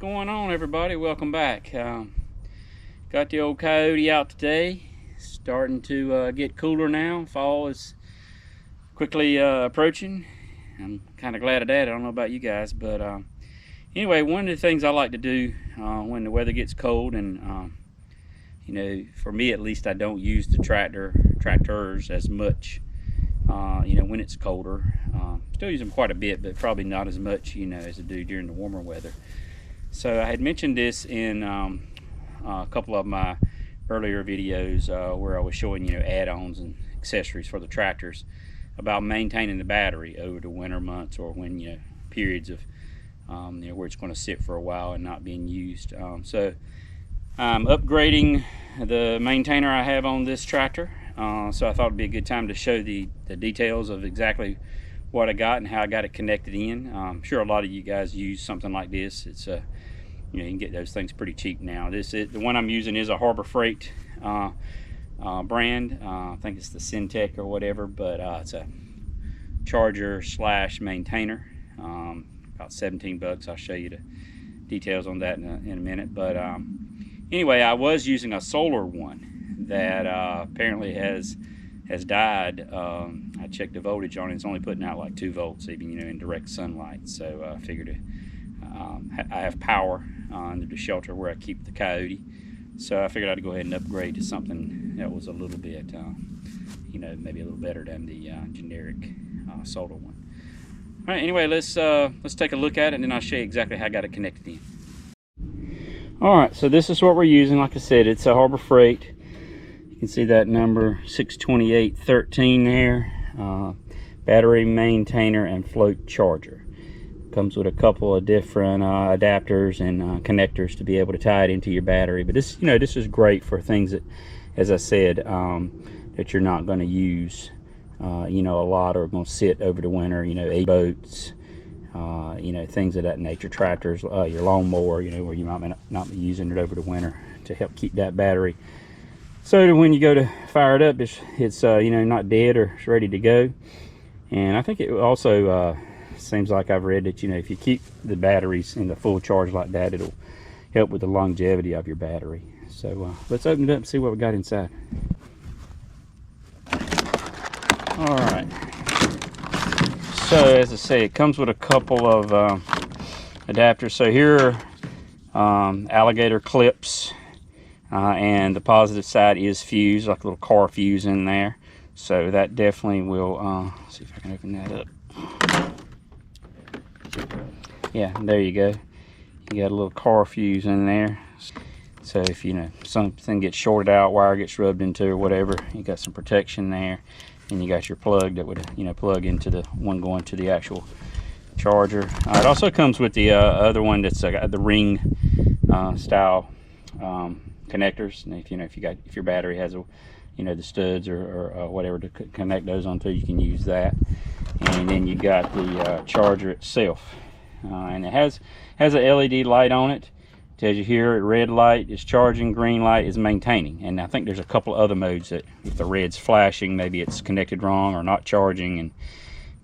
going on, everybody? Welcome back. Got the old Coyote out today. Starting to get cooler now. Fall is quickly approaching. I'm kind of glad of that. I don't know about you guys, but anyway, one of the things I like to do when the weather gets cold, and you know, for me at least, I don't use the tractors as much. You know, when it's colder. Still use them quite a bit, but probably not as much, you know, as I do during the warmer weather. So I had mentioned this in a couple of my earlier videos where I was showing, you know, add-ons and accessories for the tractors about maintaining the battery over the winter months, or when, you know, periods of you know, where it's going to sit for a while and not being used. So I'm upgrading the maintainer I have on this tractor. So I thought it'd be a good time to show the details of exactly what I got and how I got it connected in. I'm sure a lot of you guys use something like this. It's you know, you can get those things pretty cheap now. The one I'm using is a Harbor Freight brand. I think it's the Syntec or whatever, but it's a charger slash maintainer. About 17 bucks. I'll show you the details on that in a minute. But anyway, I was using a solar one that apparently has died. I checked the voltage on it. It's only putting out like 2 volts, even, you know, in direct sunlight. So I figured I have power under the shelter where I keep the Coyote. So I figured I'd go ahead and upgrade to something that was a little bit, you know, maybe a little better than the generic solar one. All right. Anyway, let's take a look at it, and then I'll show you exactly how I got it connected in. All right. So this is what we're using. Like I said, it's a Harbor Freight. You can see that number 62813 there. Battery maintainer and float charger. Comes with a couple of different adapters and connectors to be able to tie it into your battery. But this, you know, this is great for things that, as I said, that you're not going to use, you know, a lot, or going to sit over the winter. You know, boats, you know, things of that nature. Tractors, your lawnmower, you know, where you might not be using it over the winter to help keep that battery, so that when you go to fire it up, it's you know, not dead, or it's ready to go. And I think it also seems like I've read that, you know, if you keep the batteries in the full charge like that, it'll help with the longevity of your battery. So let's open it up and see what we got inside. All right. So as I say, it comes with a couple of adapters. So here are alligator clips, and the positive side is fuse, like a little car fuse in there. So that definitely will, see if I can open that up. Yeah, there you go. You got a little car fuse in there. So if, you know, something gets shorted out, wire gets rubbed into or whatever, you got some protection there. And you got your plug that would, you know, plug into the one going to the actual charger. It also comes with the other one that's the ring style connectors. And if your battery has a, you know, the studs or whatever to connect those onto, you can use that. And then you got the charger itself, and it has a LED light on it. Tells you here, red light is charging, green light is maintaining. And I think there's a couple other modes that if the red's flashing, maybe it's connected wrong or not charging, and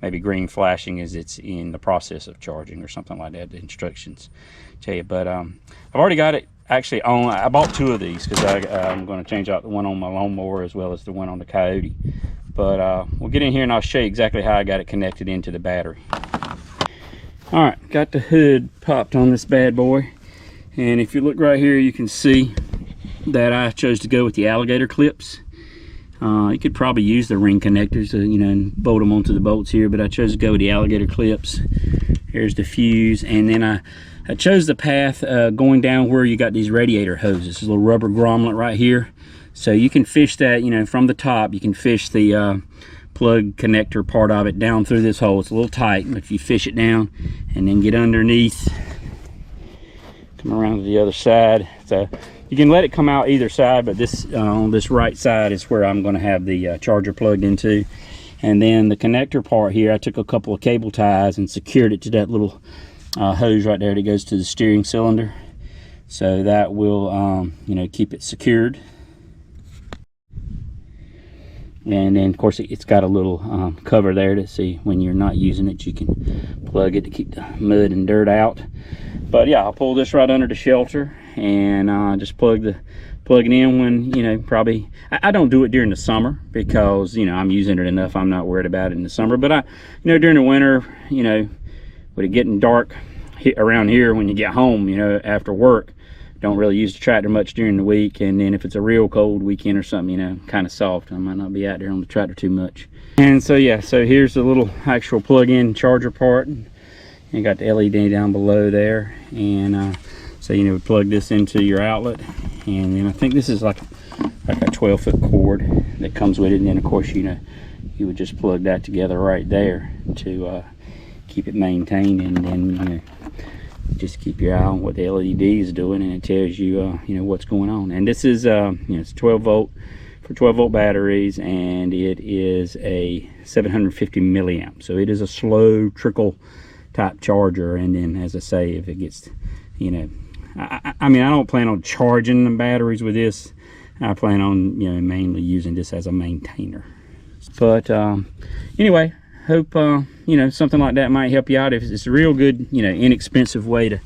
maybe green flashing is it's in the process of charging or something like that. The instructions tell you. But I've already got it actually on. I bought 2 of these because I'm going to change out the one on my lawnmower as well as the one on the Coyote. But we'll get in here and I'll show you exactly how I got it connected into the battery. All right, got the hood popped on this bad boy. And if you look right here, you can see that I chose to go with the alligator clips. You could probably use the ring connectors, you know, and bolt them onto the bolts here, but I chose to go with the alligator clips. Here's the fuse, and then I chose the path going down where you got these radiator hoses, a little rubber grommet right here. So you can fish that, you know, from the top. You can fish the plug connector part of it down through this hole. It's a little tight, but if you fish it down and then get underneath, come around to the other side. So you can let it come out either side, but this on this right side is where I'm going to have the charger plugged into. And then the connector part here, I took a couple of cable ties and secured it to that little hose right there that goes to the steering cylinder. So that will, you know, keep it secured. And then of course it's got a little cover there to see when you're not using it, you can plug it to keep the mud and dirt out. But yeah, I'll pull this right under the shelter and just plug it in when, you know, probably I don't do it during the summer because, you know, I'm using it enough. I'm not worried about it in the summer. But you know, during the winter, you know, with it getting dark around here when you get home, you know, after work, don't really use the tractor much during the week. And then if it's a real cold weekend or something, you know, kind of soft, I might not be out there on the tractor too much. And so yeah, so here's the little actual plug-in charger part, and you got the LED down below there. And so, you know, plug this into your outlet, and then I think this is like a 12-foot cord that comes with it. And then of course, you know, you would just plug that together right there to keep it maintained. And then, you know, just keep your eye on what the LED is doing, and it tells you you know, what's going on. And this is you know, it's 12 volt for 12-volt batteries, and it is a 750 milliamp, so it is a slow trickle type charger. And then, as I say, if it gets, you know, I mean, I don't plan on charging the batteries with this. I plan on, you know, mainly using this as a maintainer. But anyway, hope you know, something like that might help you out. If it's a real good, you know, inexpensive way to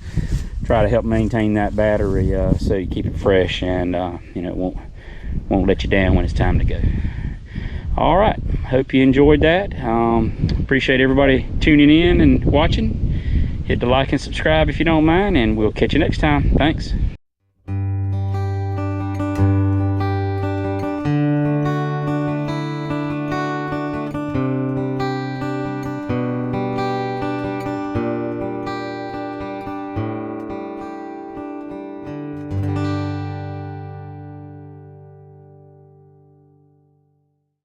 try to help maintain that battery, so you keep it fresh, and you know, it won't let you down when it's time to go. All right, hope you enjoyed that. Appreciate everybody tuning in and watching. Hit the like and subscribe if you don't mind, and we'll catch you next time. Thanks.